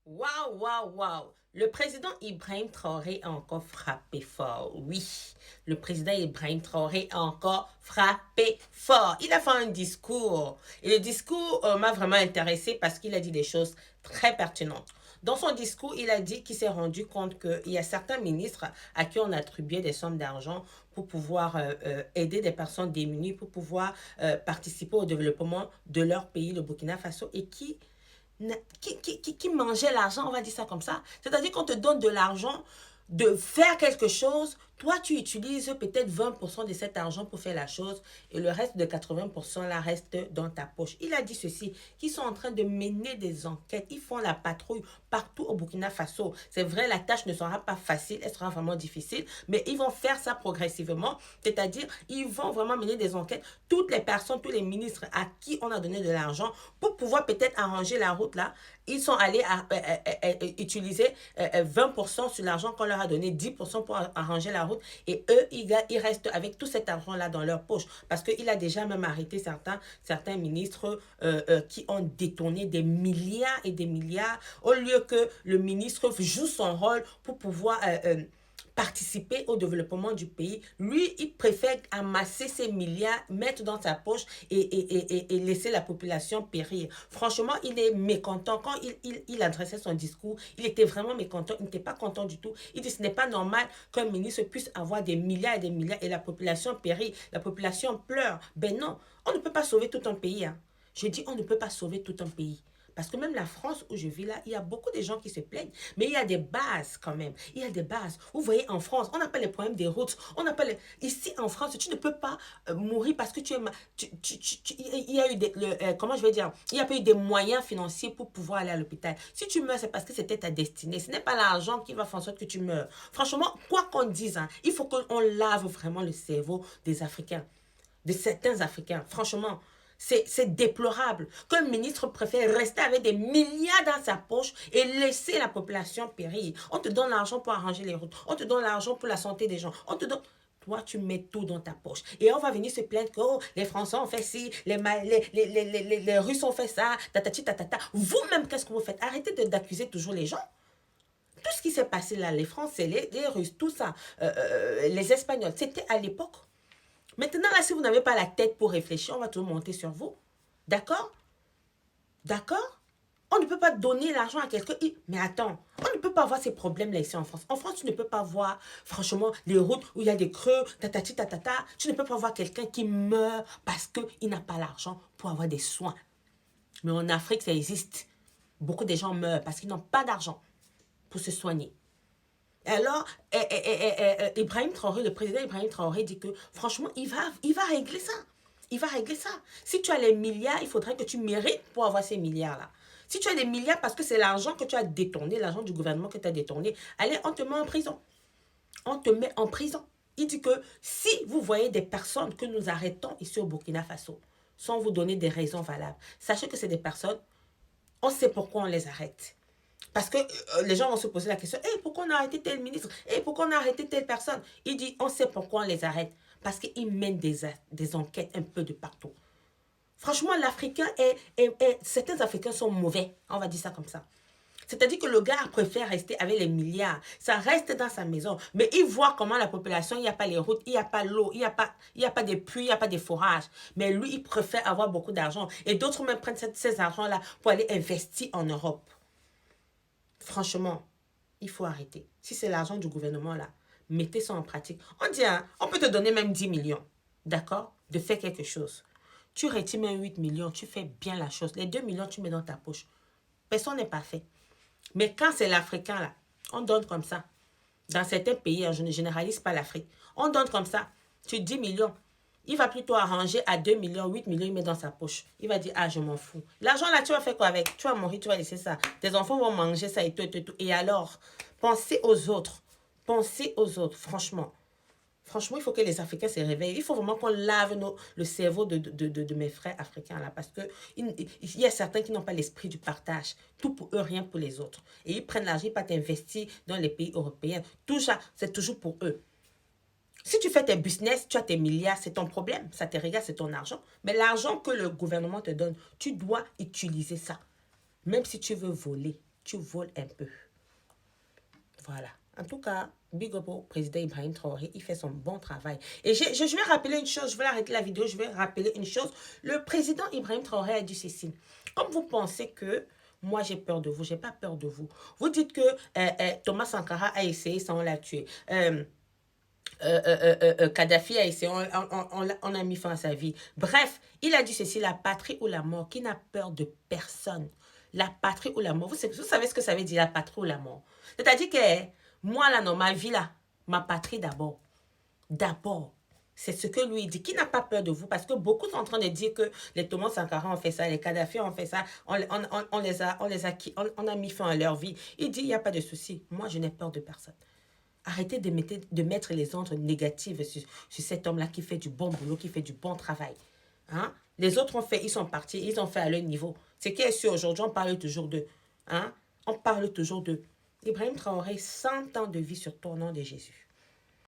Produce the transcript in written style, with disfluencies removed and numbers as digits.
Waouh, waouh, waouh. Le président Ibrahim Traoré a encore frappé fort. Oui, le président Ibrahim Traoré a encore frappé fort. Il a fait un discours. Et le discours m'a vraiment intéressé parce qu'il a dit des choses très pertinentes. Dans son discours, il a dit qu'il s'est rendu compte qu'il y a certains ministres à qui on attribuait des sommes d'argent pour pouvoir aider des personnes démunies, pour pouvoir participer au développement de leur pays, le Burkina Faso, et qui mangeait l'argent, on va dire ça comme ça. C'est-à-dire qu'on te donne de l'argent de faire quelque chose, toi tu utilises peut-être 20% de cet argent pour faire la chose et le reste de 80% là reste dans ta poche. Il a dit ceci, qu'ils sont en train de mener des enquêtes, ils font la patrouille partout au Burkina Faso. C'est vrai, la tâche ne sera pas facile, elle sera vraiment difficile, mais ils vont faire ça progressivement, c'est-à-dire ils vont vraiment mener des enquêtes, toutes les personnes, tous les ministres à qui on a donné de l'argent pour pouvoir peut-être arranger la route là, ils sont allés utiliser 20% sur l'argent qu'on leur a donné, 10% pour arranger la route. Et eux, ils restent avec tout cet argent-là dans leur poche. Parce qu'il a déjà même arrêté certains ministres qui ont détourné des milliards et des milliards, au lieu que le ministre joue son rôle pour pouvoir participer au développement du pays. Lui, il préfère amasser ses milliards, mettre dans sa poche et laisser la population périr. Franchement, il est mécontent. Quand il adressait son discours, il était vraiment mécontent. Il n'était pas content du tout. Il dit ce n'est pas normal qu'un ministre puisse avoir des milliards et des milliards et la population périt. La population pleure. Ben non, on ne peut pas sauver tout un pays. Hein. Je dis on ne peut pas sauver tout un pays. Parce que même la France où je vis là, il y a beaucoup de gens qui se plaignent. Mais il y a des bases quand même. Il y a des bases. Vous voyez, en France, on n'a pas les problèmes des routes. On n'a pas les... Ici, en France, tu ne peux pas mourir parce que tu es... il y a eu des... comment je vais dire? Il n'y a pas eu des moyens financiers pour pouvoir aller à l'hôpital. Si tu meurs, c'est parce que c'était ta destinée. Ce n'est pas l'argent qui va faire en sorte que tu meurs. Franchement, quoi qu'on dise, hein, il faut qu'on lave vraiment le cerveau des Africains, de certains Africains. Franchement, c'est déplorable qu'un ministre préfère rester avec des milliards dans sa poche et laisser la population périr. On te donne l'argent pour arranger les routes. On te donne l'argent pour la santé des gens. On te donne... Toi, tu mets tout dans ta poche. Et on va venir se plaindre que oh, les Français ont fait ci, les Russes ont fait ça, tatati tatata. Vous-même, qu'est-ce que vous faites? Arrêtez d'accuser toujours les gens. Tout ce qui s'est passé là, les Français, les Russes, tout ça, les Espagnols, c'était à l'époque. Maintenant, là, si vous n'avez pas la tête pour réfléchir, on va tout monter sur vous. D'accord? D'accord? On ne peut pas donner l'argent à quelqu'un. Mais attends, on ne peut pas avoir ces problèmes-là ici en France. En France, tu ne peux pas voir, franchement, les routes où il y a des creux, tatati tatata. Tu ne peux pas voir quelqu'un qui meurt parce qu'il n'a pas l'argent pour avoir des soins. Mais en Afrique, ça existe. Beaucoup de gens meurent parce qu'ils n'ont pas d'argent pour se soigner. Et alors, Ibrahim Traoré, le président Ibrahim Traoré dit que franchement, il va régler ça. Il va régler ça. Si tu as les milliards, il faudrait que tu mérites pour avoir ces milliards-là. Si tu as des milliards parce que c'est l'argent que tu as détourné, l'argent du gouvernement que tu as détourné, allez, on te met en prison. On te met en prison. Il dit que si vous voyez des personnes que nous arrêtons ici au Burkina Faso, sans vous donner des raisons valables, sachez que c'est des personnes, on sait pourquoi on les arrête. Parce que les gens vont se poser la question, hey, pourquoi on a arrêté tel ministre? Hey, pourquoi on a arrêté telle personne? Il dit, on sait pourquoi on les arrête. Parce qu'ils mènent des enquêtes un peu de partout. Franchement, l'Africain certains Africains sont mauvais. On va dire ça comme ça. C'est-à-dire que le gars préfère rester avec les milliards. Ça reste dans sa maison. Mais il voit comment la population, il n'y a pas les routes, il n'y a pas l'eau, il n'y a pas de puits, il n'y a pas de forages. Mais lui, il préfère avoir beaucoup d'argent. Et d'autres même prennent ces argents-là pour aller investir en Europe. Franchement, il faut arrêter. Si c'est l'argent du gouvernement là, mettez ça en pratique. On dit, hein, on peut te donner même 10 millions, d'accord, de faire quelque chose. Tu retires même 8 millions, tu fais bien la chose. Les 2 millions, tu mets dans ta poche. Personne n'est parfait. Mais quand c'est l'Africain là, on donne comme ça. Dans certains pays, je ne généralise pas l'Afrique. On donne comme ça. Tu 10 millions. Il va plutôt arranger à 2 millions, 8 millions, il met dans sa poche. Il va dire, ah, je m'en fous. L'argent là, tu vas faire quoi avec? Tu vas mourir, tu vas laisser ça. Tes enfants vont manger ça et tout, et tout, et tout. Et alors, pensez aux autres. Pensez aux autres, franchement. Franchement, il faut que les Africains se réveillent. Il faut vraiment qu'on lave le cerveau de mes frères africains là. Parce qu'il y a certains qui n'ont pas l'esprit du partage. Tout pour eux, rien pour les autres. Et ils prennent l'argent, ils partent investir dans les pays européens. Tout ça, c'est toujours pour eux. Si tu fais tes business, tu as tes milliards, c'est ton problème. Ça te regarde, c'est ton argent. Mais l'argent que le gouvernement te donne, tu dois utiliser ça. Même si tu veux voler. tu voles un peu. Voilà. En tout cas, big up au président Ibrahim Traoré, il fait son bon travail. Et je vais rappeler une chose, je vais arrêter la vidéo, je vais rappeler une chose. Le président Ibrahim Traoré a dit ceci. Comme vous pensez que moi j'ai peur de vous, j'ai pas peur de vous. Vous dites que Thomas Sankara a essayé, ça on l'a tué. Kadhafi a essayé, on a mis fin à sa vie. Bref, il a dit ceci, la patrie ou la mort, qui n'a peur de personne. La patrie ou la mort. Vous savez ce que ça veut dire, la patrie ou la mort. C'est-à-dire que moi, là, dans ma vie, là, ma patrie d'abord. D'abord. C'est ce que lui dit. Qui n'a pas peur de vous? Parce que beaucoup sont en train de dire que les Thomas Sankara ont fait ça, les Kadhafi ont fait ça, on a mis fin à leur vie. Il dit, il n'y a pas de souci. Moi, je n'ai peur de personne. Arrêtez de mettre les ordres négatifs sur cet homme-là qui fait du bon boulot, qui fait du bon travail. Hein? Les autres ont fait, ils sont partis, ils ont fait à leur niveau. C'est qui est sûr, aujourd'hui, on parle toujours d'eux. Hein? On parle toujours d'eux. Ibrahim Traoré, 100 ans de vie sur ton nom de Jésus.